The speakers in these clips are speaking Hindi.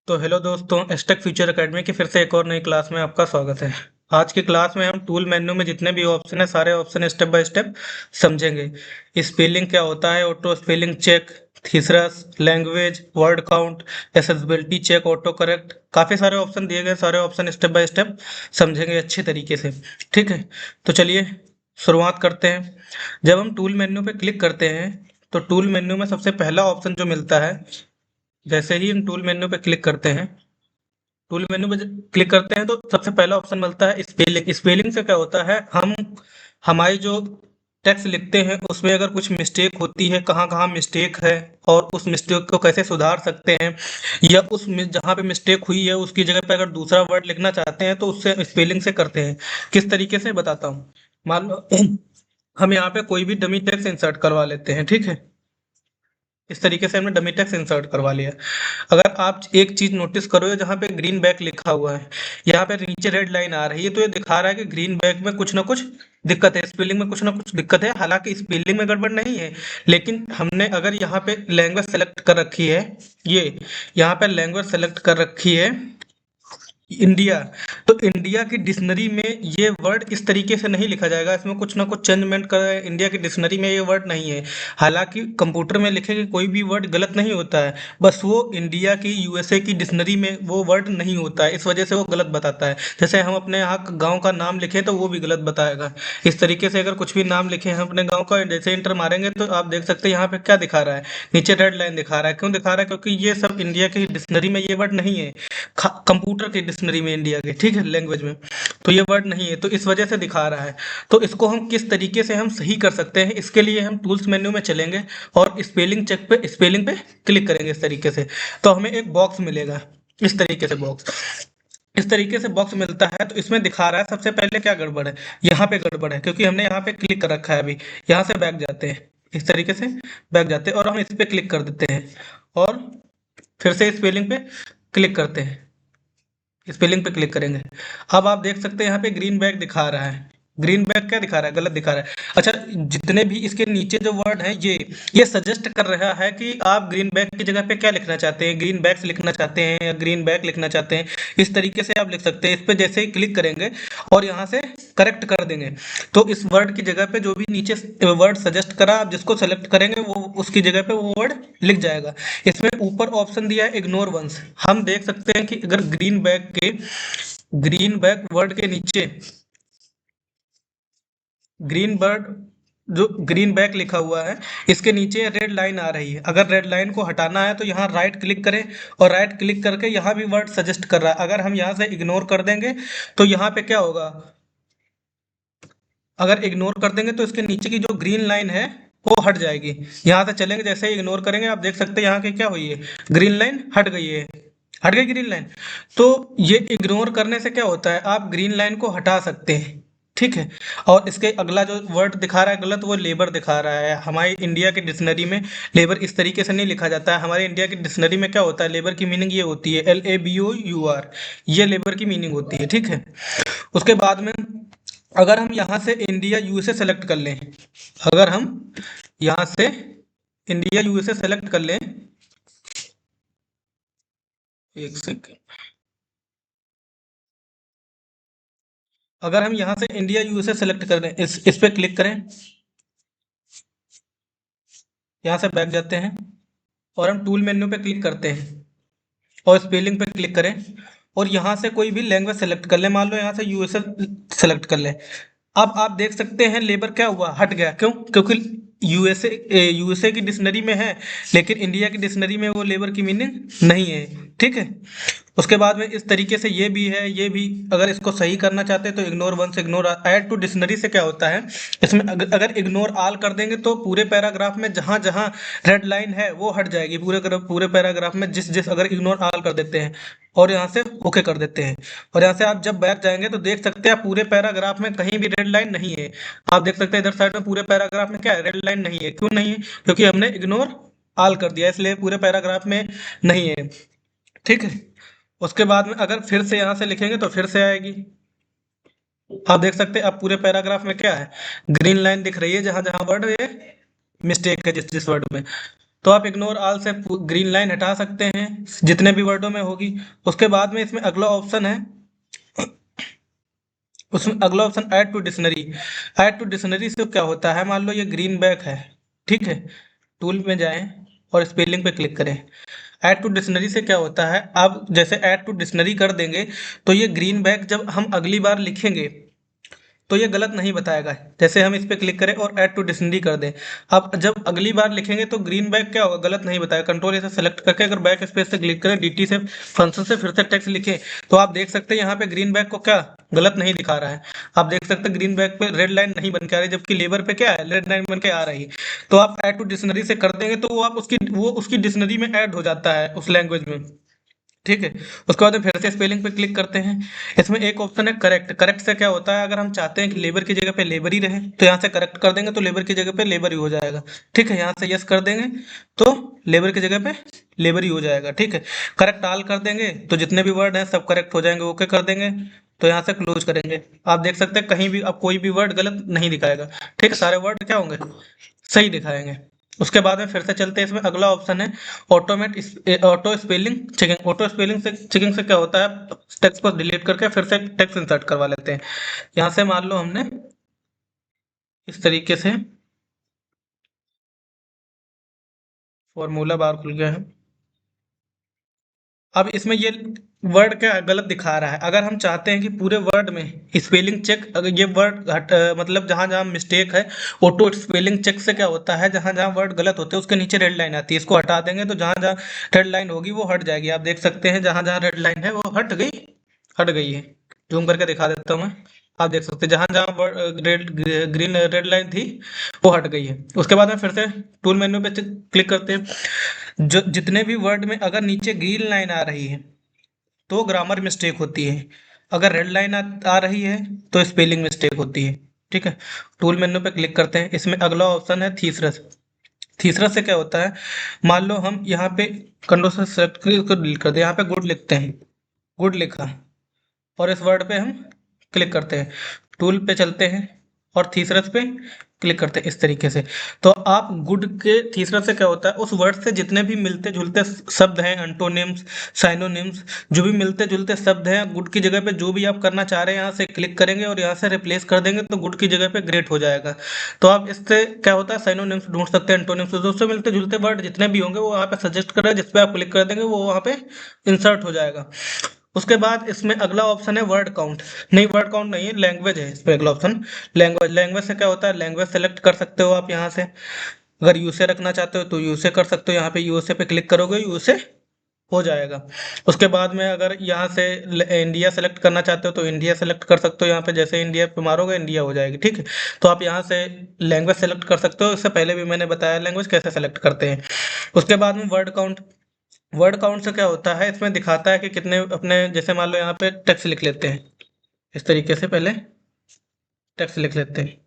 तो हेलो दोस्तों, एस्टेक फ्यूचर एकेडमी की फिर से एक और नई क्लास में आपका स्वागत है। आज की क्लास में हम टूल मेन्यू में जितने भी ऑप्शन है सारे ऑप्शन स्टेप बाय स्टेप समझेंगे। स्पेलिंग क्या होता है, auto spelling check, thesaurus, language, word count, accessibility check, auto correct, काफ़ी सारे ऑप्शन दिए गए। सारे ऑप्शन स्टेप बाय स्टेप समझेंगे अच्छे तरीके से। ठीक है, तो चलिए शुरुआत करते हैं। जब हम टूल मेन्यू पे क्लिक करते हैं तो टूल मेन्यू में सबसे पहला ऑप्शन जो मिलता है, जैसे ही हम टूल मेन्यू पे क्लिक करते हैं, टूल मेन्यू पे क्लिक करते हैं तो सबसे पहला ऑप्शन मिलता है स्पेलिंग। स्पेलिंग से क्या होता है, हम हमारी जो टेक्स्ट लिखते हैं उसमें अगर कुछ मिस्टेक होती है, कहाँ कहाँ मिस्टेक है और उस मिस्टेक को कैसे सुधार सकते हैं, या जहाँ पे मिस्टेक हुई है उसकी जगह पे अगर दूसरा वर्ड लिखना चाहते हैं तो उससे स्पेलिंग से करते हैं। किस तरीके से बताता हूँ। मान लो हम यहाँ पे कोई भी डमी टेक्स्ट इंसर्ट करवा लेते हैं। ठीक है, इस तरीके से हमने डमी टेक्स्ट इंसर्ट करवा लिया। अगर आप एक चीज नोटिस करो, जहाँ पे ग्रीन बैक लिखा हुआ है, यहाँ पे नीचे रेड लाइन आ रही है, तो ये दिखा रहा है कि ग्रीन बैक में कुछ ना कुछ दिक्कत है, स्पेलिंग में कुछ ना कुछ दिक्कत है। हालांकि स्पेलिंग में गड़बड़ नहीं है, लेकिन हमने अगर यहाँ पे लैंग्वेज सेलेक्ट कर रखी है, ये यहाँ पे लैंग्वेज सेलेक्ट कर रखी है इंडिया, तो इंडिया की डिक्शनरी में ये वर्ड इस तरीके से नहीं लिखा जाएगा, इसमें कुछ ना कुछ चेंजमेंट कर इंडिया की डिक्शनरी में ये वर्ड नहीं है। हालांकि कंप्यूटर में लिखे गए कोई भी वर्ड गलत नहीं होता है, बस वो इंडिया की यूएसए की डिक्शनरी में वो वर्ड नहीं होता है, इस वजह से वो गलत बताता है। जैसे हम अपने यहाँ गाँव का नाम लिखें तो वो भी गलत बताएगा। इस तरीके से अगर कुछ भी नाम लिखे हैं अपने गाँव का, जैसे इंटर मारेंगे तो आप देख सकते हैं यहाँ पे क्या दिखा रहा है, नीचे रेड लाइन दिखा रहा है। क्यों दिखा रहा है? क्योंकि ये सब इंडिया की डिक्शनरी में ये वर्ड नहीं है, कंप्यूटर की डिक्शनरी में इंडिया के, ठीक है, लैंग्वेज में तो ये वर्ड नहीं है, तो इस वजह से दिखा रहा है। तो इसको हम किस तरीके से हम सही कर सकते हैं, इसके लिए हम टूल्स मेन्यू में चलेंगे और स्पेलिंग पे क्लिक करेंगे इस तरीके से। तो हमें एक बॉक्स मिलेगा, इस तरीके से बॉक्स मिलता है। तो इसमें दिखा रहा है सबसे पहले क्या गड़बड़ है, यहाँ पे गड़बड़ है क्योंकि हमने यहाँ पे क्लिक कर रखा है। अभी यहाँ से बैक जाते हैं, इस तरीके से बैक जाते हैं और हम इस पे क्लिक कर देते हैं और फिर से स्पेलिंग पे क्लिक करते हैं, स्पेलिंग पे क्लिक करेंगे। अब आप देख सकते हैं यहाँ पे ग्रीन बैग दिखा रहा है। ग्रीन बैग क्या दिखा रहा है? गलत दिखा रहा है। अच्छा, जितने भी इसके नीचे जो वर्ड है, ये सजेस्ट कर रहा है कि आप ग्रीन बैग की जगह पे क्या लिखना चाहते हैं, ग्रीन बैग्स लिखना चाहते हैं या ग्रीन बैग लिखना चाहते हैं। इस तरीके से आप लिख सकते हैं। इस पे जैसे ही क्लिक करेंगे और यहाँ से करेक्ट कर देंगे, तो इस वर्ड की जगह पे जो भी नीचे वर्ड सजेस्ट करा, आप जिसको सेलेक्ट करेंगे वो उसकी जगह पे वो वर्ड लिख जाएगा। इसमें ऊपर ऑप्शन दिया है इग्नोर वंस। हम देख सकते हैं कि अगर ग्रीन बैक वर्ड के नीचे ग्रीन बर्ड जो ग्रीन बैक लिखा हुआ है, इसके नीचे रेड लाइन आ रही है। अगर रेड लाइन को हटाना है तो यहाँ राइट क्लिक करें और राइट क्लिक करके यहाँ भी वर्ड सजेस्ट कर रहा है। अगर हम यहाँ से इग्नोर कर देंगे तो यहाँ पे क्या होगा, अगर इग्नोर कर देंगे तो इसके नीचे की जो ग्रीन लाइन है वो हट जाएगी। यहाँ से चलेंगे, जैसे ही इग्नोर करेंगे आप देख सकते हैं यहाँ की क्या हुई है, ग्रीन लाइन हट गई है। हट गई ग्रीन लाइन। तो ये इग्नोर करने से क्या होता है, आप ग्रीन लाइन को हटा सकते हैं। ठीक है, और इसके अगला जो वर्ड दिखा रहा है गलत, वो लेबर दिखा रहा है। हमारी इंडिया की डिक्शनरी में लेबर इस तरीके से नहीं लिखा जाता है। हमारे इंडिया की डिक्शनरी में क्या होता है, लेबर की मीनिंग ये होती है LABOUR, ये लेबर की मीनिंग होती है। ठीक है, उसके बाद में अगर हम यहाँ से इंडिया यूएसए सेलेक्ट कर लें, अगर हम यहाँ से इंडिया यूएसए सेलेक्ट कर लें, एक सेकंड, अगर हम यहाँ से इंडिया यूएसए सेलेक्ट कर लें, इस पे क्लिक करें, यहाँ से बैक जाते हैं और हम टूल मेन्यू पे क्लिक करते हैं और स्पेलिंग पे क्लिक करें और यहाँ से कोई भी लैंग्वेज सेलेक्ट कर लें। मान लो यहाँ से यूएसए सेलेक्ट कर लें। अब आप देख सकते हैं लेबर क्या हुआ, हट गया। क्यों? क्योंकि यूएसए की डिक्शनरी में है, लेकिन इंडिया की डिक्शनरी में वो लेबर की मीनिंग नहीं है। ठीक है, उसके बाद में इस तरीके से ये भी है, ये भी। अगर इसको सही करना चाहते हैं तो ignore once ignore add to dictionary से क्या होता है, इसमें अगर इग्नोर ऑल कर देंगे तो पूरे पैराग्राफ में जहां जहां रेड लाइन है वो हट जाएगी। पूरे पैराग्राफ में जिस जिस अगर इग्नोर ऑल कर देते हैं और यहाँ से ओके कर देते हैं और यहाँ से आप जब बैक जाएंगे तो देख सकते हैं पूरे पैराग्राफ में कहीं भी रेड लाइन नहीं है। आप देख सकते हैं इधर साइड में पूरे पैराग्राफ में क्या है, रेड लाइन नहीं है। क्यों नहीं है? क्योंकि हमने इग्नोर ऑल कर दिया, इसलिए पूरे पैराग्राफ में नहीं है। ठीक है, उसके बाद में अगर फिर से यहाँ से लिखेंगे तो फिर से आएगी। आप देख सकते हैं अब पूरे पैराग्राफ में क्या है, ग्रीन लाइन दिख रही है जहां जहां वर्ड ये मिस्टेक है, जिस जिस वर्ड में। तो आप इग्नोर ऑल से ग्रीन लाइन हटा सकते हैं जितने भी वर्डों में होगी। उसके बाद में इसमें अगला ऑप्शन है, उसमें अगला option add to dictionary. Add to dictionary से क्या होता है, मान लो ये ग्रीन बैक है, ठीक है, टूल में जाएं और स्पेलिंग पे क्लिक करें। ऐड टू डिक्शनरी से क्या होता है, आप जैसे ऐड टू डिक्शनरी कर देंगे तो ये ग्रीन बैक जब हम अगली बार लिखेंगे तो ये गलत नहीं बताएगा। जैसे हम इस पे क्लिक करें और ऐड टू डिक्शनरी कर दें, अब जब अगली बार लिखेंगे तो ग्रीन बैक क्या होगा, गलत नहीं बताएगा। कंट्रोल ऐसे सेलेक्ट करके अगर बैक स्पेस से क्लिक करें, डीटी से फंक्शन से फिर से टेक्स्ट लिखें, तो आप देख सकते हैं यहाँ पे ग्रीन बैक को क्या गलत नहीं दिखा रहा है। आप देख सकते हैं ग्रीन बैक पे रेड लाइन नहीं बन के आ रही, जबकि लेबर पे क्या है, रेड लाइन बन के आ रही है। तो आप ऐड टू डिक्शनरी से कर देंगे तो वो उसकी डिक्शनरी में ऐड हो जाता है उस लैंग्वेज में, ठीक है। उसके बाद में फिर से स्पेलिंग पे क्लिक करते हैं। इसमें एक ऑप्शन है करेक्ट। करेक्ट से क्या होता है, अगर हम चाहते हैं कि लेबर की जगह पे लेबर ही रहे तो यहाँ से करेक्ट कर देंगे तो लेबर की जगह पे लेबर ही हो जाएगा, ठीक है। यहाँ से यस कर देंगे तो लेबर की जगह पे लेबर ही हो जाएगा, ठीक है। करेक्ट ऑल कर देंगे तो जितने भी वर्ड हैं सब करेक्ट हो जाएंगे। ओके कर देंगे तो यहाँ से क्लोज करेंगे। आप देख सकते हैं कहीं भी अब कोई भी वर्ड गलत नहीं दिखाएगा, ठीक है। सारे वर्ड क्या होंगे, सही दिखाएंगे। उसके बाद में फिर से चलते हैं, इसमें अगला ऑप्शन है auto spelling checking. Auto spelling से चेकिंग से क्या होता है, टेक्स्ट को डिलीट करके फिर से टेक्स्ट इंसर्ट करवा लेते हैं। यहाँ से मान लो हमने इस तरीके से फॉर्मूला बार खुल गया है। अब इसमें ये वर्ड क्या गलत दिखा रहा है। अगर हम चाहते हैं कि पूरे वर्ड में स्पेलिंग चेक, अगर ये वर्ड मतलब जहां जहां मिस्टेक है, ऑटो स्पेलिंग चेक से क्या होता है, जहां जहां वर्ड गलत होते हैं उसके नीचे रेड लाइन आती है, इसको हटा देंगे तो जहां जहां रेड लाइन होगी वो हट जाएगी। आप देख सकते हैं जहां जहां रेड लाइन है वो हट गई है। जूम करके दिखा देता हूँ मैं। आप देख सकते हैं जहां जहां रेड ग्रीन रेड लाइन थी वो हट गई है। उसके बाद में फिर से टूल मेन्यू पे क्लिक करते हैं। जो जितने भी वर्ड में अगर नीचे ग्रीन लाइन आ रही है तो ग्रामर मिस्टेक होती है, अगर रेड लाइन आ रही है तो स्पेलिंग मिस्टेक होती है, ठीक है। टूल मेन्यू पे क्लिक करते हैं। इसमें अगला ऑप्शन है थीसरस। थीसरस से क्या होता है, मान लो हम यहाँ पे कंट्रोल से सेलेक्ट करके इसको डिलीट कर दे, यहाँ पे गुड लिखते हैं, गुड लिखा और इस वर्ड पे हम क्लिक करते हैं। टूल पे चलते हैं और थीसरस पे क्लिक करते हैं इस तरीके से। तो आप गुड के थीसरस से क्या होता है, उस वर्ड से जितने भी मिलते जुलते शब्द हैं, एंटोनिम्स, साइनोनिम्स, जो भी मिलते जुलते शब्द हैं, गुड की जगह पे जो भी आप करना चाह रहे हैं यहाँ से क्लिक करेंगे और यहाँ से रिप्लेस कर देंगे तो गुड की जगह पे ग्रेट हो जाएगा। तो आप इससे क्या होता है, साइनोनिम्स ढूंढ सकते हैं, एंटोनिम्स, दोस्तों मिलते जुलते वर्ड जितने भी होंगे वो वहाँ पे सजेस्ट कर रहे हैं, जिस पे आप क्लिक कर देंगे वो वहाँ पे इंसर्ट हो जाएगा। उसके बाद इसमें अगला ऑप्शन है वर्ड काउंट। नहीं, वर्ड काउंट नहीं है, लैंग्वेज है इसमें अगला ऑप्शन। लैंग्वेज, लैंग्वेज से क्या होता है, लैंग्वेज सेलेक्ट कर सकते हो आप यहाँ से। अगर यूएसए रखना चाहते हो तो यूएसए कर सकते हो, यहाँ पे यूएसए पे क्लिक करोगे यूएसए हो जाएगा। उसके बाद में अगर यहाँ से इंडिया सेलेक्ट करना चाहते हो तो इंडिया सेलेक्ट कर सकते हो, यहाँ पे जैसे इंडिया पे मारोगे इंडिया हो जाएगी, ठीक है। तो आप यहाँ से लैंग्वेज सेलेक्ट कर सकते हो, इससे पहले भी मैंने बताया लैंग्वेज कैसे सेलेक्ट करते हैं। उसके बाद में वर्ड काउंट। वर्ड काउंट से क्या होता है, इसमें दिखाता है कि कितने अपने, जैसे मान लो यहाँ पे टेक्स्ट लिख लेते हैं इस तरीके से, पहले टेक्स्ट लिख लेते हैं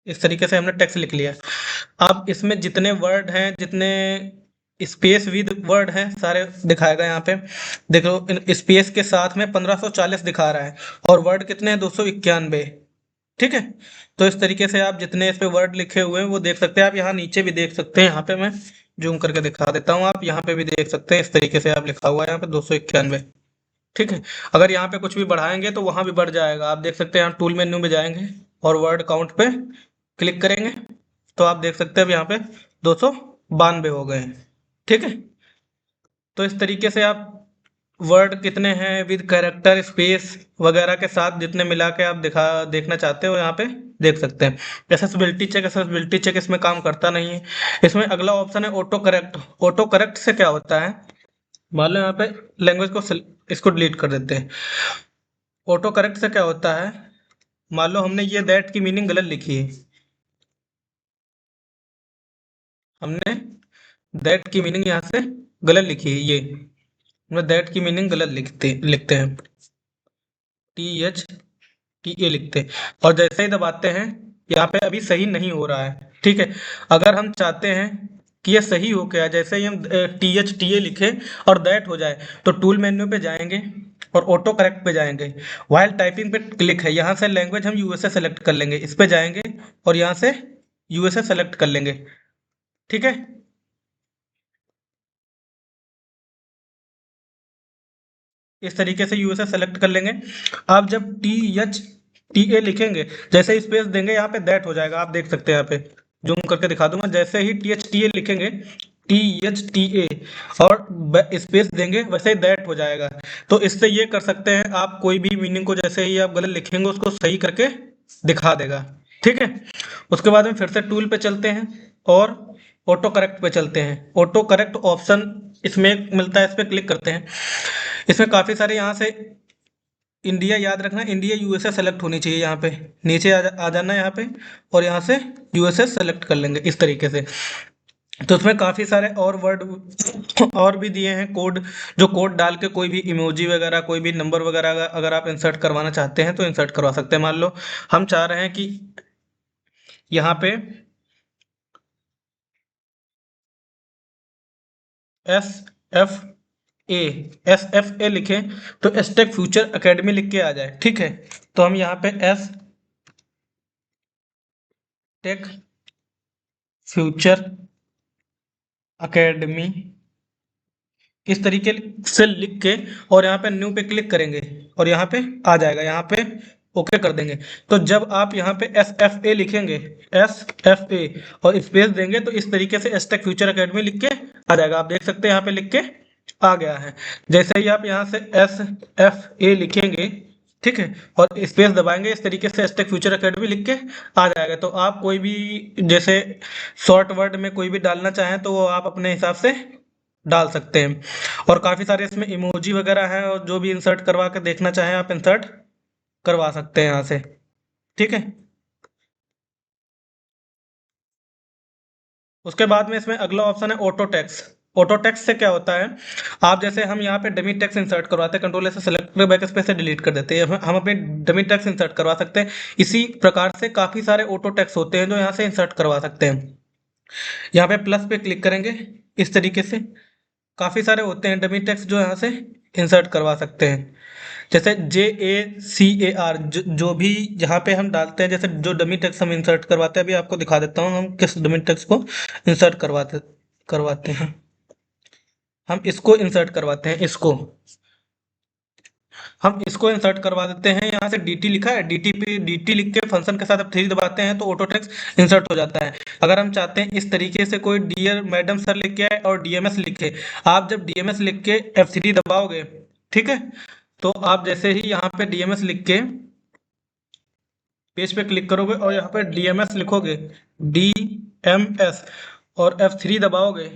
इस तरीके से, हमने टेक्स्ट लिख लिया। अब इसमें जितने वर्ड हैं, जितने स्पेस विद वर्ड हैं सारे दिखाएगा यहाँ पे। देखो स्पेस के साथ में 1540 दिखा रहा है और वर्ड कितने हैं, 291, ठीक है। तो इस तरीके से आप जितने इस पे वर्ड लिखे हुए हैं वो देख सकते हैं। आप यहाँ नीचे भी देख सकते हैं, यहाँ पे मैं जूम करके दिखा देता हूँ, आप यहाँ पे भी देख सकते हैं इस तरीके से आप लिखा हुआ है यहाँ पे 291, ठीक है। अगर यहाँ पे कुछ भी बढ़ाएंगे तो वहां भी बढ़ जाएगा। आप देख सकते हैं यहाँ टूल मेन्यू में जाएंगे और वर्ड काउंट पे क्लिक करेंगे तो आप देख सकते हैं अब यहाँ पे 292 हो गए हैं, ठीक है। तो इस तरीके से आप वर्ड कितने हैं विद कैरेक्टर स्पेस वगैरह के साथ जितने मिला के आप देखना चाहते हो यहाँ पे देख सकते हैं। एसेसिबिलिटी चेक, एसेसिबिलिटी चेक इसमें काम करता नहीं है। इसमें अगला ऑप्शन है ऑटो करेक्ट। ऑटो करेक्ट से क्या होता है, मान लो यहाँ पे लैंग्वेज को इसको डिलीट कर देते हैं। ऑटो करेक्ट से क्या होता है, मान लो हमने ये दैट की मीनिंग गलत लिखी है, हमने दैट की मीनिंग यहाँ से गलत लिखी है, ये हम दैट की मीनिंग गलत लिखते लिखते हैं, THTA लिखते हैं और जैसे ही दबाते हैं यहाँ पे अभी सही नहीं हो रहा है, ठीक है। अगर हम चाहते हैं कि ये सही हो गया, जैसे ही हम THTA लिखे और दैट हो जाए तो टूल मेन्यू पे जाएंगे और ऑटो करेक्ट पे जाएंगे। वाइल टाइपिंग पे क्लिक है, यहाँ से लैंग्वेज हम यूएसए सेलेक्ट कर लेंगे, इस पे जाएंगे और यहाँ से यूएसए सेलेक्ट कर लेंगे। ठीक है। इस तरीके से यूएसए सेलेक्ट कर लेंगे। आप जब टी ए लिखेंगे, जैसे स्पेस देंगे यहाँ पे दैट हो जाएगा, आप देख सकते हैं यहाँ पे, जूम करके दिखा दूंगा। जैसे ही टी ए लिखेंगे, टी ए और स्पेस देंगे, वैसे ही दैट हो जाएगा। तो इससे ये कर सकते हैं आप, कोई भी मीनिंग को जैसे ही आप गलत लिखेंगे उसको सही करके दिखा देगा। ठीक है। उसके बाद में फिर से टूल पे चलते हैं और ऑटो करेक्ट पे चलते हैं। ऑटो करेक्ट ऑप्शन इसमें मिलता है, इस पे क्लिक करते हैं। इसमें काफ़ी सारे यहाँ से इंडिया, याद रखना इंडिया यूएसए सेलेक्ट होनी चाहिए। यहाँ पे नीचे आ जाना है यहाँ पे, और यहाँ से यूएसए सेलेक्ट कर लेंगे इस तरीके से। तो उसमें काफ़ी सारे और वर्ड और भी दिए हैं कोड, जो कोड डाल के कोई भी इमोजी वगैरह, कोई भी नंबर वगैरह अगर आप इंसर्ट करवाना चाहते हैं तो इंसर्ट करवा सकते हैं। मान लो हम चाह रहे हैं कि यहाँ पे एस एफ ए लिखें तो एसटेक फ्यूचर एकेडमी लिख के आ जाए। ठीक है। तो हम यहाँ पे एस टेक फ्यूचर एकेडमी इस तरीके से लिख के और यहाँ पे न्यू पे क्लिक करेंगे और यहाँ पे आ जाएगा, यहाँ पे ओके कर देंगे। तो जब आप यहाँ पे एस एफ ए लिखेंगे, एस एफ ए और स्पेस देंगे, तो इस तरीके से एसटेक फ्यूचर एकेडमी लिख के आ जाएगा। आप देख सकते हैं यहाँ पे लिख के आ गया है। जैसे ही आप यहाँ से एस एफ ए लिखेंगे, ठीक है, और स्पेस दबाएंगे, इस तरीके से एसटेक फ्यूचर एकेडमी लिख के आ जाएगा। तो आप कोई भी जैसे शॉर्ट वर्ड में कोई भी डालना चाहें तो वो आप अपने हिसाब से डाल सकते हैं। और काफ़ी सारे इसमें इमोजी वगैरह हैं, और जो भी इंसर्ट करवा के देखना चाहें आप इंसर्ट करवा सकते हैं यहाँ से। ठीक है। उसके बाद में इसमें अगला ऑप्शन है ऑटो टेक्स्ट। ऑटो टेक्स्ट से क्या होता है, आप जैसे हम यहाँ पे डमी टेक्स्ट इंसर्ट करवाते हैं, कंट्रोल से सेलेक्ट कर बैक स्पेस से डिलीट कर देते हैं, हम अपने डमी टेक्स्ट इंसर्ट करवा सकते हैं। इसी प्रकार से काफ़ी सारे ऑटो टेक्स्ट होते हैं जो यहाँ से इंसर्ट करवा सकते हैं। यहाँ पे प्लस पे क्लिक करेंगे, इस तरीके से काफ़ी सारे होते हैं डमी टेक्स्ट जो यहाँ से इंसर्ट करवा सकते हैं। जैसे JACAR, जो भी यहाँ पे हम डालते हैं, जैसे जो डमी टेक्स्ट हम इंसर्ट करवाते हैं, अभी आपको दिखा देता हूँ हम किस डमी टेक्स्ट को इंसर्ट करवाते हैं। हम इसको इंसर्ट करवाते हैं, इसको हम इसको इंसर्ट करवा देते हैं। यहाँ से DT लिखा है, DT पे DT लिख के फंक्शन के साथ आप 3 दबाते हैं तो ऑटो टेक्स्ट इंसर्ट हो जाता है। अगर हम चाहते हैं इस तरीके से कोई डियर मैडम सर लिख के आए और DMS लिखे, आप जब DMS लिख के F3 दबाओगे, ठीक है, तो आप जैसे ही यहाँ पे DMS लिख के पेज पे क्लिक करोगे और यहाँ पे DMS लिखोगे, DMS, और F3 दबाओगे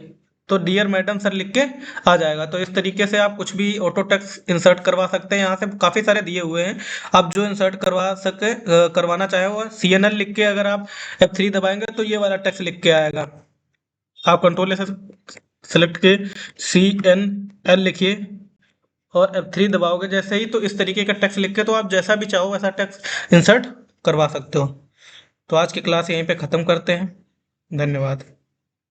तो डियर मैडम सर लिख के आ जाएगा। तो इस तरीके से आप कुछ भी ऑटो टेक्स्ट इंसर्ट करवा सकते हैं। यहाँ से काफ़ी सारे दिए हुए हैं, आप जो इंसर्ट करवाना चाहे वो CNL लिख के अगर आप F3 दबाएंगे तो ये वाला टेक्स्ट लिख के आएगा। आप कंट्रोल से सेलेक्ट के CNL लिखिए और F3 दबाओगे जैसे ही, तो इस तरीके का टेक्स्ट लिख के तो आप जैसा भी चाहो वैसा टेक्स्ट इंसर्ट करवा सकते हो। तो आज की क्लास यहीं पे ख़त्म करते हैं। धन्यवाद।